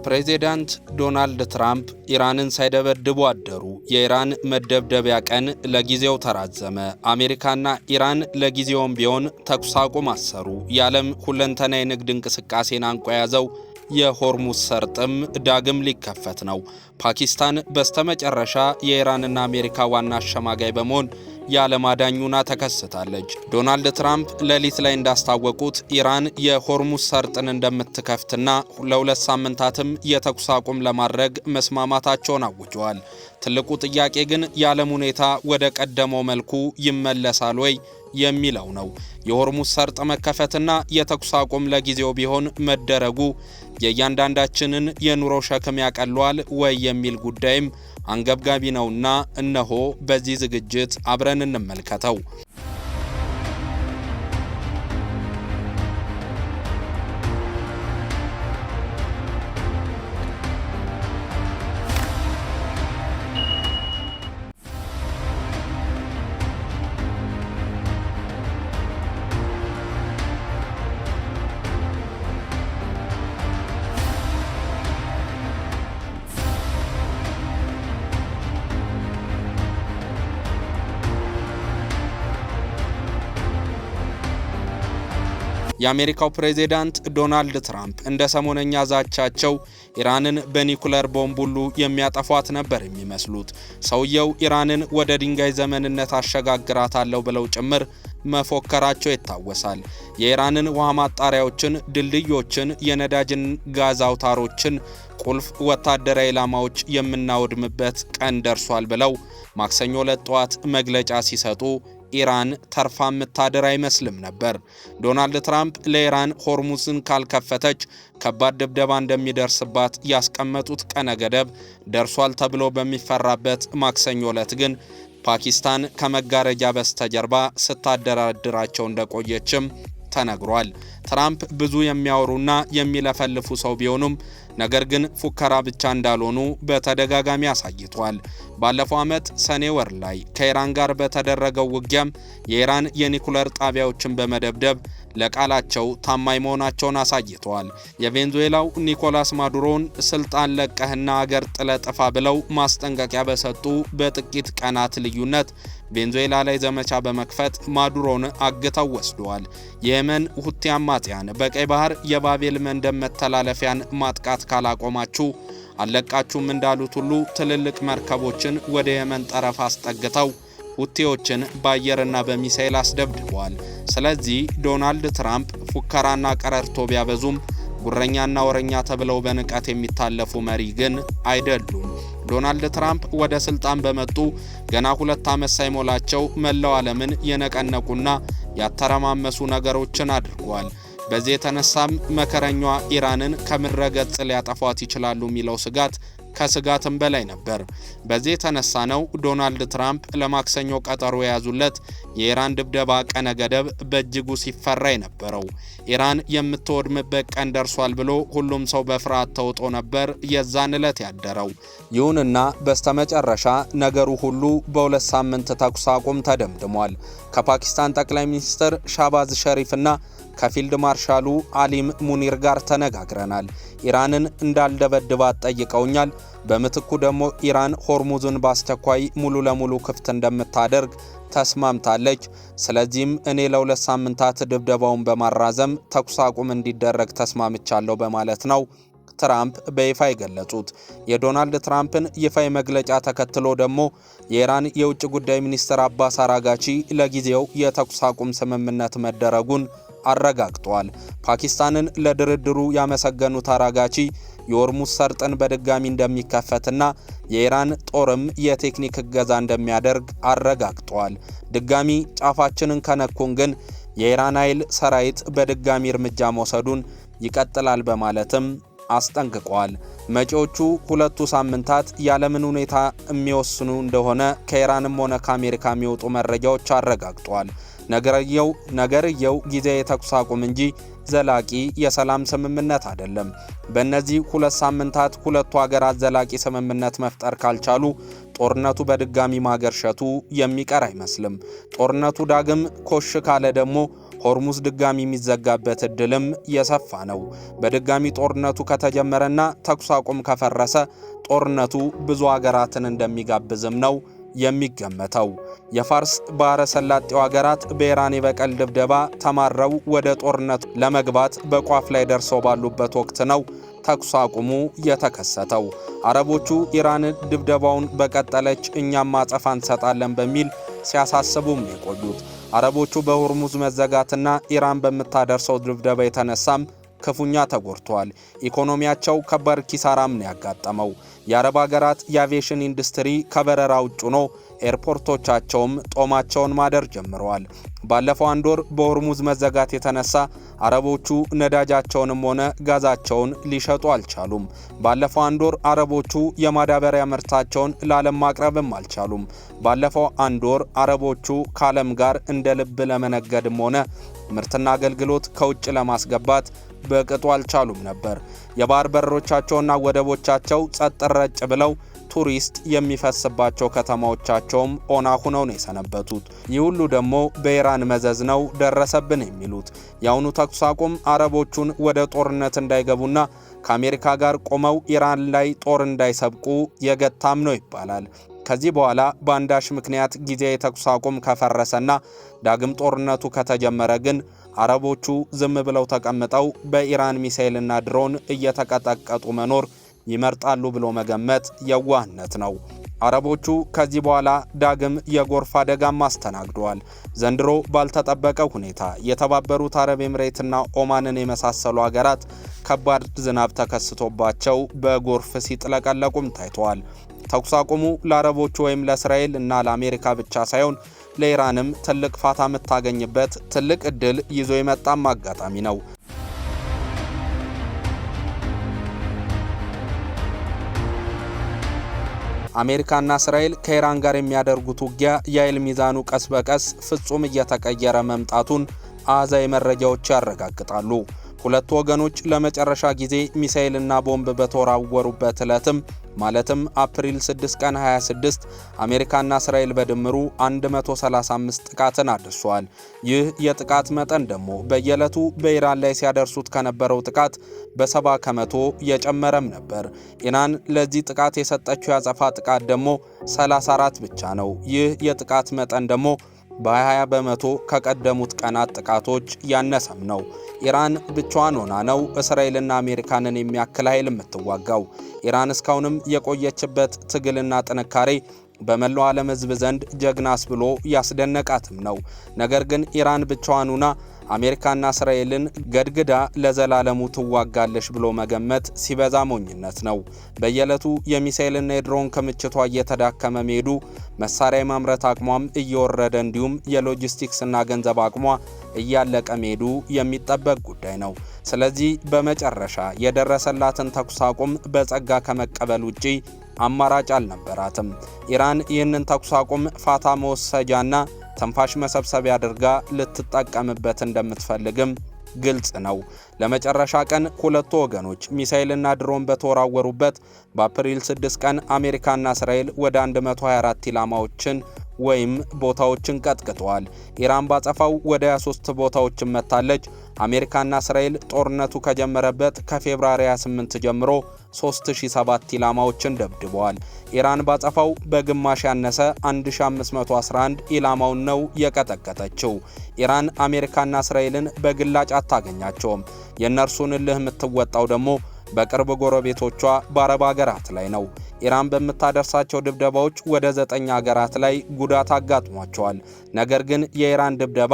ፕሬዚዳንት ዶናልድ ትራምፕ ኢራንን ሳይደበድቡ አደሩ። የኢራን መደብደቢያ ቀን ለጊዜው ተራዘመ። አሜሪካና ኢራን ለጊዜውም ቢሆን ተኩስ አቁም አሰሩ። የዓለም ሁለንተና የንግድ እንቅስቃሴን አንቆ የያዘው የሆርሙዝ ሰርጥም ዳግም ሊከፈት ነው። ፓኪስታን በስተመጨረሻ የኢራንና አሜሪካ ዋና አሸማጋይ በመሆን የዓለም አዳኝ ሆና ተከስታለች። ዶናልድ ትራምፕ ሌሊት ላይ እንዳስታወቁት ኢራን የሆርሙዝ ሰርጥን እንደምትከፍትና ለ2 ሳምንታትም የተኩስ አቁም ለማድረግ መስማማታቸውን አውጀዋል። ትልቁ ጥያቄ ግን የዓለም ሁኔታ ወደ ቀደመው መልኩ ይመለሳል ወይ የሚለው ነው። የሆርሙዝ ሰርጥ መከፈትና የተኩስ አቁም ለጊዜው ቢሆን መደረጉ የእያንዳንዳችንን የኑሮ ሸክም ያቀለዋል ወይ የሚል ጉዳይም አንገብጋቢ ነውና እነሆ በዚህ ዝግጅት አብረን እንመልከተው። የአሜሪካው ፕሬዚዳንት ዶናልድ ትራምፕ እንደ ሰሞነኛ ዛቻቸው ኢራንን በኒኩለር ቦምብ ሁሉ የሚያጠፏት ነበር የሚመስሉት። ሰውየው ኢራንን ወደ ድንጋይ ዘመንነት አሸጋግራታለሁ ብለው ጭምር መፎከራቸው ይታወሳል። የኢራንን ውሃ ማጣሪያዎችን፣ ድልድዮችን፣ የነዳጅን ጋዝ አውታሮችን፣ ቁልፍ ወታደራዊ ኢላማዎች የምናወድምበት ቀን ደርሷል ብለው ማክሰኞ ዕለት ጠዋት መግለጫ ሲሰጡ ኢራን ተርፋ የምታደር አይመስልም ነበር። ዶናልድ ትራምፕ ለኢራን ሆርሙዝን ካልከፈተች ከባድ ድብደባ እንደሚደርስባት ያስቀመጡት ቀነ ገደብ ደርሷል ተብሎ በሚፈራበት ማክሰኞ ዕለት ግን ፓኪስታን ከመጋረጃ በስተጀርባ ስታደራድራቸው እንደቆየችም ተነግሯል። ትራምፕ ብዙ የሚያወሩና የሚለፈልፉ ሰው ቢሆኑም ነገር ግን ፉከራ ብቻ እንዳልሆኑ በተደጋጋሚ አሳይቷል። ባለፈው ዓመት ሰኔ ወር ላይ ከኢራን ጋር በተደረገው ውጊያም የኢራን የኒኩለር ጣቢያዎችን በመደብደብ ለቃላቸው ታማኝ መሆናቸውን አሳይተዋል። የቬንዙዌላው ኒኮላስ ማዱሮን ስልጣን ለቀህና አገር ጥለ ጥፋ ብለው ማስጠንቀቂያ በሰጡ በጥቂት ቀናት ልዩነት ቬንዙዌላ ላይ ዘመቻ በመክፈት ማዱሮን አግተው ወስደዋል። የየመን ሁቲ አማጽያን በቀይ ባህር የባቤል መንደብ መተላለፊያን ማጥቃት ካላቆማችሁ አለቃችሁም እንዳሉት ሁሉ ትልልቅ መርከቦችን ወደ የመን ጠረፍ አስጠግተው ሁቲዎችን በአየርና በሚሳኤል አስደብድበዋል። ስለዚህ ዶናልድ ትራምፕ ፉከራና ቀረርቶ ቢያበዙም ጉረኛና ወረኛ ተብለው በንቀት የሚታለፉ መሪ ግን አይደሉም። ዶናልድ ትራምፕ ወደ ስልጣን በመጡ ገና 2 ዓመት ሳይሞላቸው መላው ዓለምን የነቀነቁና ያተረማመሱ ነገሮችን አድርገዋል። በዚህ የተነሳም መከረኛዋ ኢራንን ከምድረ ገጽ ሊያጠፏት ይችላሉ የሚለው ስጋት ከስጋትም በላይ ነበር። በዚህ የተነሳ ነው ዶናልድ ትራምፕ ለማክሰኞ ቀጠሮ የያዙለት የኢራን ድብደባ ቀነ ገደብ በእጅጉ ሲፈራ የነበረው። ኢራን የምትወድምበት ቀን ደርሷል ብሎ ሁሉም ሰው በፍርሃት ተውጦ ነበር የዛን ዕለት ያደረው። ይሁንና በስተመጨረሻ ነገሩ ሁሉ በ2 ሳምንት ተኩስ አቁም ተደምድሟል። ከፓኪስታን ጠቅላይ ሚኒስትር ሻባዝ ሸሪፍና ከፊልድ ማርሻሉ አሊም ሙኒር ጋር ተነጋግረናል። ኢራንን እንዳልደበድባት ጠይቀውኛል። በምትኩ ደግሞ ኢራን ሆርሙዝን በአስቸኳይ ሙሉ ለሙሉ ክፍት እንደምታደርግ ተስማምታለች። ስለዚህም እኔ ለ2 ሳምንታት ድብደባውን በማራዘም ተኩስ አቁም እንዲደረግ ተስማምቻለሁ በማለት ነው ትራምፕ በይፋ የገለጹት። የዶናልድ ትራምፕን ይፋዊ መግለጫ ተከትሎ ደግሞ የኢራን የውጭ ጉዳይ ሚኒስትር አባስ አራጋቺ ለጊዜው የተኩስ አቁም ስምምነት መደረጉን አረጋግጧል። ፓኪስታንን ለድርድሩ ያመሰገኑት አራጋቺ የሆርሙዝ ሰርጥን በድጋሚ እንደሚከፈትና የኢራን ጦርም የቴክኒክ እገዛ እንደሚያደርግ አረጋግጧል። ድጋሚ ጫፋችንን ከነኩን ግን የኢራን ኃይል ሰራዊት በድጋሚ እርምጃ መውሰዱን ይቀጥላል በማለትም አስጠንቅቋል። መጪዎቹ 2 ሳምንታት የዓለምን ሁኔታ የሚወስኑ እንደሆነ ከኢራንም ሆነ ከአሜሪካ የሚወጡ መረጃዎች አረጋግጧል። ነገርየው ጊዜያዊ የተኩስ አቁም እንጂ ዘላቂ የሰላም ስምምነት አይደለም። በእነዚህ 2 ሳምንታት ሁለቱ ሀገራት ዘላቂ ስምምነት መፍጠር ካልቻሉ ጦርነቱ በድጋሚ ማገርሸቱ የሚቀር አይመስልም። ጦርነቱ ዳግም ኮሽ ካለ ደግሞ ሆርሙዝ ድጋሚ የሚዘጋበት እድልም የሰፋ ነው። በድጋሚ ጦርነቱ ከተጀመረና ተኩስ አቁም ከፈረሰ ጦርነቱ ብዙ ሀገራትን እንደሚጋብዝም ነው የሚገመተው። የፋርስ ባህረ ሰላጤው ሀገራት በኢራን የበቀል ድብደባ ተማረው ወደ ጦርነት ለመግባት በቋፍ ላይ ደርሰው ባሉበት ወቅት ነው ተኩስ አቁሙ የተከሰተው። አረቦቹ ኢራን ድብደባውን በቀጠለች እኛም ማጸፋ እንሰጣለን በሚል ሲያሳስቡም የቆዩት። አረቦቹ በሆርሙዝ መዘጋትና ኢራን በምታደርሰው ድብደባ የተነሳም ክፉኛ ተጎድተዋል። ኢኮኖሚያቸው ከባድ ኪሳራም ነው ያጋጠመው። የአረብ ሀገራት የአቪዬሽን ኢንዱስትሪ ከበረራ ውጭ ነው። ኤርፖርቶቻቸውም ጦማቸውን ማደር ጀምረዋል። ባለፈው አንድ ወር በሆርሙዝ መዘጋት የተነሳ አረቦቹ ነዳጃቸውንም ሆነ ጋዛቸውን ሊሸጡ አልቻሉም። ባለፈው አንድ ወር አረቦቹ የማዳበሪያ ምርታቸውን ለዓለም ማቅረብም አልቻሉም። ባለፈው አንድ ወር አረቦቹ ከዓለም ጋር እንደ ልብ ለመነገድም ሆነ ምርትና አገልግሎት ከውጭ ለማስገባት በቅጡ አልቻሉም ነበር። የባህር በሮቻቸውና ወደቦቻቸው ጸጥ ረጭ ብለው ቱሪስት የሚፈስባቸው ከተማዎቻቸውም ኦና ሆነው ነው የሰነበቱት። ይህ ሁሉ ደግሞ በኢራን መዘዝ ነው ደረሰብን የሚሉት። የአሁኑ ተኩስ አቁም አረቦቹን ወደ ጦርነት እንዳይገቡና ከአሜሪካ ጋር ቆመው ኢራን ላይ ጦር እንዳይሰብቁ የገታም ነው ይባላል። ከዚህ በኋላ በአንዳች ምክንያት ጊዜያዊ ተኩስ አቁም ከፈረሰና ዳግም ጦርነቱ ከተጀመረ ግን አረቦቹ ዝም ብለው ተቀምጠው በኢራን ሚሳኤልና ድሮን እየተቀጠቀጡ መኖር ይመርጣሉ ብሎ መገመት የዋህነት ነው። አረቦቹ ከዚህ በኋላ ዳግም የጎርፍ አደጋም አስተናግደዋል። ዘንድሮ ባልተጠበቀው ሁኔታ የተባበሩት አረብ ኤምሬትና ኦማንን የመሳሰሉ ሀገራት ከባድ ዝናብ ተከስቶባቸው በጎርፍ ሲጥለቀለቁም ታይተዋል። ተኩስ አቁሙ ለአረቦቹ ወይም ለእስራኤል እና ለአሜሪካ ብቻ ሳይሆን ለኢራንም ትልቅ ፋታ የምታገኝበት ትልቅ እድል ይዞ የመጣም አጋጣሚ ነው። አሜሪካና እስራኤል ከኢራን ጋር የሚያደርጉት ውጊያ የኃይል ሚዛኑ ቀስ በቀስ ፍጹም እየተቀየረ መምጣቱን አሃዛዊ መረጃዎች ያረጋግጣሉ። ሁለቱ ወገኖች ለመጨረሻ ጊዜ ሚሳኤልና ቦምብ በተወራወሩበት ዕለትም ማለትም አፕሪል 6 ቀን 26 አሜሪካና እስራኤል በድምሩ 135 ጥቃትን አድርሷል። ይህ የጥቃት መጠን ደግሞ በየዕለቱ በኢራን ላይ ሲያደርሱት ከነበረው ጥቃት በ70 ከመቶ የጨመረም ነበር። ኢራን ለዚህ ጥቃት የሰጠችው ያጸፋ ጥቃት ደግሞ 34 ብቻ ነው። ይህ የጥቃት መጠን ደግሞ በ20 በመቶ ከቀደሙት ቀናት ጥቃቶች ያነሰም ነው። ኢራን ብቻዋን ሆና ነው እስራኤልና አሜሪካንን የሚያክል ኃይል የምትዋጋው። ኢራን እስካሁንም የቆየችበት ትግልና ጥንካሬ በመላው ዓለም ሕዝብ ዘንድ ጀግናስ ብሎ ያስደነቃትም ነው። ነገር ግን ኢራን ብቻዋን ሆና አሜሪካና እስራኤልን ገድግዳ ለዘላለሙ ትዋጋለሽ ብሎ መገመት ሲበዛ ሞኝነት ነው። በየዕለቱ የሚሳኤልና የድሮን ክምችቷ እየተዳከመ መሄዱ፣ መሳሪያ የማምረት አቅሟም እየወረደ እንዲሁም የሎጂስቲክስና ገንዘብ አቅሟ እያለቀ መሄዱ የሚጠበቅ ጉዳይ ነው። ስለዚህ በመጨረሻ የደረሰላትን ተኩስ አቁም በጸጋ ከመቀበል ውጪ አማራጭ አልነበራትም። ኢራን ይህንን ተኩስ አቁም ፋታ መወሰጃና ተንፋሽ መሰብሰቢያ አድርጋ ልትጠቀምበት እንደምትፈልግም ግልጽ ነው። ለመጨረሻ ቀን ሁለቱ ወገኖች ሚሳኤልና ድሮን በተወራወሩበት በአፕሪል 6 ቀን አሜሪካና እስራኤል ወደ 124 ኢላማዎችን ወይም ቦታዎችን ቀጥቅጠዋል። ኢራን ባጸፋው ወደ 23 ቦታዎችን መታለች። አሜሪካና እስራኤል ጦርነቱ ከጀመረበት ከፌብሩዋሪ 28 ጀምሮ 3007 ኢላማዎችን ደብድበዋል። ኢራን ባጸፋው በግማሽ ያነሰ 1511 ኢላማውን ነው የቀጠቀጠችው። ኢራን አሜሪካና እስራኤልን በግላጭ አታገኛቸውም። የእነርሱን እልህ የምትወጣው ደግሞ በቅርብ ጎረቤቶቿ በአረብ ሀገራት ላይ ነው። ኢራን በምታደርሳቸው ድብደባዎች ወደ 9 ሀገራት ላይ ጉዳት አጋጥሟቸዋል። ነገር ግን የኢራን ድብደባ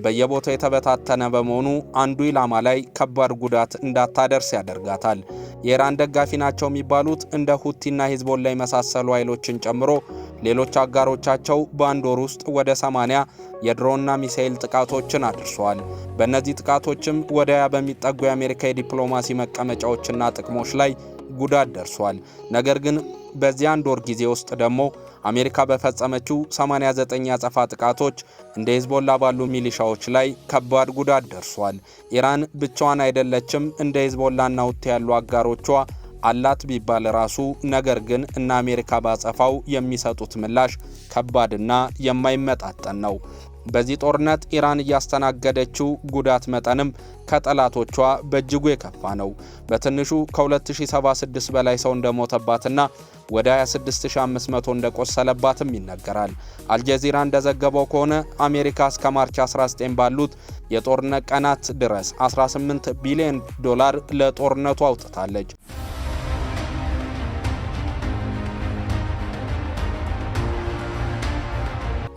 በየቦታው የተበታተነ በመሆኑ አንዱ ኢላማ ላይ ከባድ ጉዳት እንዳታደርስ ያደርጋታል። የኢራን ደጋፊ ናቸው የሚባሉት እንደ ሁቲና ሂዝቦላ የመሳሰሉ ኃይሎችን ጨምሮ ሌሎች አጋሮቻቸው በአንድ ወር ውስጥ ወደ 80 የድሮንና ሚሳኤል ጥቃቶችን አድርሰዋል። በእነዚህ ጥቃቶችም ወደ 20 በሚጠጉ የአሜሪካ የዲፕሎማሲ መቀመጫዎችና ጥቅሞች ላይ ጉዳት ደርሷል። ነገር ግን በዚህ አንድ ወር ጊዜ ውስጥ ደግሞ አሜሪካ በፈጸመችው 89 ያጸፋ ጥቃቶች እንደ ሂዝቦላ ባሉ ሚሊሻዎች ላይ ከባድ ጉዳት ደርሷል። ኢራን ብቻዋን አይደለችም። እንደ ሂዝቦላና ሁቲ ያሉ አጋሮቿ አላት ቢባል ራሱ ነገር ግን እና አሜሪካ ባጸፋው የሚሰጡት ምላሽ ከባድና የማይመጣጠን ነው። በዚህ ጦርነት ኢራን እያስተናገደችው ጉዳት መጠንም ከጠላቶቿ በእጅጉ የከፋ ነው። በትንሹ ከ2076 በላይ ሰው እንደሞተባትና ወደ 26500 እንደቆሰለባትም ይነገራል። አልጀዚራ እንደዘገበው ከሆነ አሜሪካ እስከ ማርች 19 ባሉት የጦርነት ቀናት ድረስ 18 ቢሊዮን ዶላር ለጦርነቱ አውጥታለች።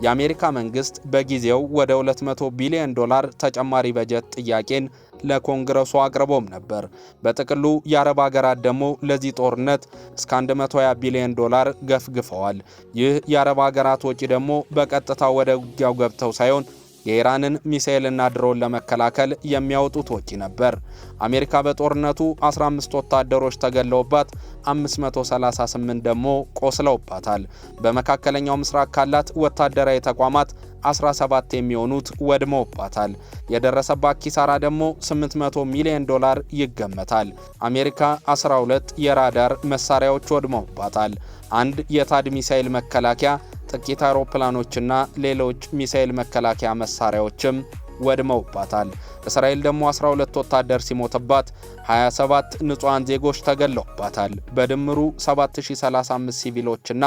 የአሜሪካ መንግስት በጊዜው ወደ 200 ቢሊዮን ዶላር ተጨማሪ በጀት ጥያቄን ለኮንግረሱ አቅርቦም ነበር። በጥቅሉ የአረብ ሀገራት ደግሞ ለዚህ ጦርነት እስከ 120 ቢሊዮን ዶላር ገፍግፈዋል። ይህ የአረብ ሀገራት ወጪ ደግሞ በቀጥታ ወደ ውጊያው ገብተው ሳይሆን የኢራንን ሚሳኤልና ድሮን ለመከላከል የሚያወጡት ወጪ ነበር። አሜሪካ በጦርነቱ 15 ወታደሮች ተገለውባት 538 ደግሞ ቆስለውባታል። በመካከለኛው ምስራቅ ካላት ወታደራዊ ተቋማት 17 የሚሆኑት ወድመውባታል። የደረሰባት ኪሳራ ደግሞ 800 ሚሊዮን ዶላር ይገመታል። አሜሪካ 12 የራዳር መሳሪያዎች ወድመውባታል። አንድ የታድ ሚሳኤል መከላከያ፣ ጥቂት አውሮፕላኖችና ሌሎች ሚሳኤል መከላከያ መሳሪያዎችም ወድመውባታል። እስራኤል ደግሞ 12 ወታደር ሲሞትባት 27 ንጹሃን ዜጎች ተገለውባታል። በድምሩ 7035 ሲቪሎችና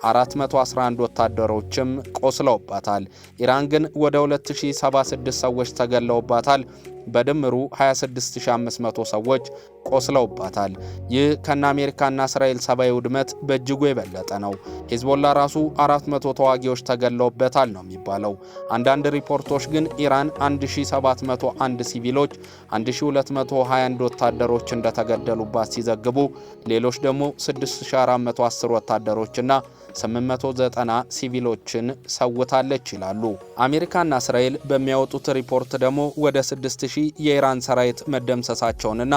411 ወታደሮችም ቆስለውባታል። ኢራን ግን ወደ 2076 ሰዎች ተገለውባታል። በድምሩ 26500 ሰዎች ቆስለውባታል። ይህ ከነ አሜሪካና እስራኤል ሰብአዊ ውድመት በእጅጉ የበለጠ ነው። ሂዝቦላ ራሱ 400 ተዋጊዎች ተገለውበታል ነው የሚባለው። አንዳንድ ሪፖርቶች ግን ኢራን 1701 ሲቪሎች፣ 1221 ወታደሮች እንደተገደሉባት ሲዘግቡ፣ ሌሎች ደግሞ 6410 ወታደሮችና 890 ሲቪሎችን ሰውታለች ይላሉ። አሜሪካና እስራኤል በሚያወጡት ሪፖርት ደግሞ ወደ 6000 የኢራን ሰራዊት መደምሰሳቸውንና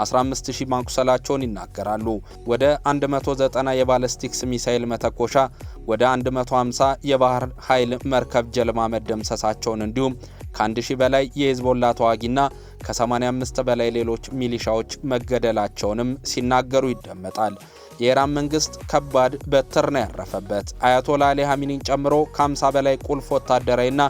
15000 ማቁሰላቸውን ይናገራሉ። ወደ 190 የባለስቲክስ ሚሳኤል መተኮሻ፣ ወደ 150 የባህር ኃይል መርከብ ጀልባ መደምሰሳቸውን እንዲሁም ከ1000 በላይ የሂዝቦላ ተዋጊና ከ85 በላይ ሌሎች ሚሊሻዎች መገደላቸውንም ሲናገሩ ይደመጣል። የኢራን መንግስት ከባድ በትር ነው ያረፈበት። አያቶላ አሊ ኻሜኒን ጨምሮ ከ50 በላይ ቁልፍ ወታደራዊና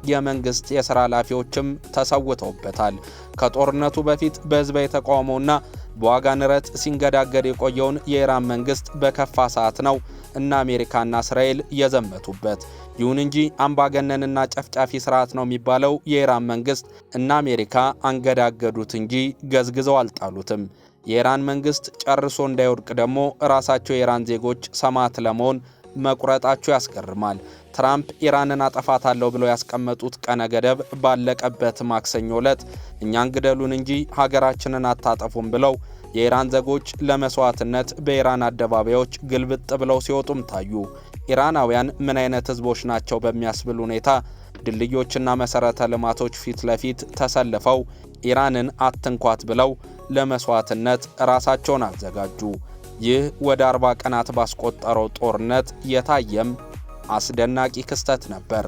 የመንግስት የሥራ ኃላፊዎችም ተሰውተውበታል። ከጦርነቱ በፊት በህዝባዊ ተቃውሞና በዋጋ ንረት ሲንገዳገድ የቆየውን የኢራን መንግስት በከፋ ሰዓት ነው እና አሜሪካና እስራኤል የዘመቱበት። ይሁን እንጂ አምባገነንና ጨፍጫፊ ስርዓት ነው የሚባለው የኢራን መንግስት እና አሜሪካ አንገዳገዱት እንጂ ገዝግዘው አልጣሉትም። የኢራን መንግስት ጨርሶ እንዳይወድቅ ደግሞ ራሳቸው የኢራን ዜጎች ሰማዕት ለመሆን መቁረጣቸው ያስገርማል። ትራምፕ ኢራንን አጠፋታለሁ ብለው ያስቀመጡት ቀነ ገደብ ባለቀበት ማክሰኞ ዕለት እኛን ግደሉን እንጂ ሀገራችንን አታጠፉም ብለው የኢራን ዜጎች ለመስዋዕትነት በኢራን አደባባዮች ግልብጥ ብለው ሲወጡም ታዩ። ኢራናውያን ምን አይነት ህዝቦች ናቸው በሚያስብል ሁኔታ ድልድዮችና መሰረተ ልማቶች ፊት ለፊት ተሰልፈው ኢራንን አትንኳት ብለው ለመስዋዕትነት ራሳቸውን አዘጋጁ። ይህ ወደ 40 ቀናት ባስቆጠረው ጦርነት የታየም አስደናቂ ክስተት ነበር።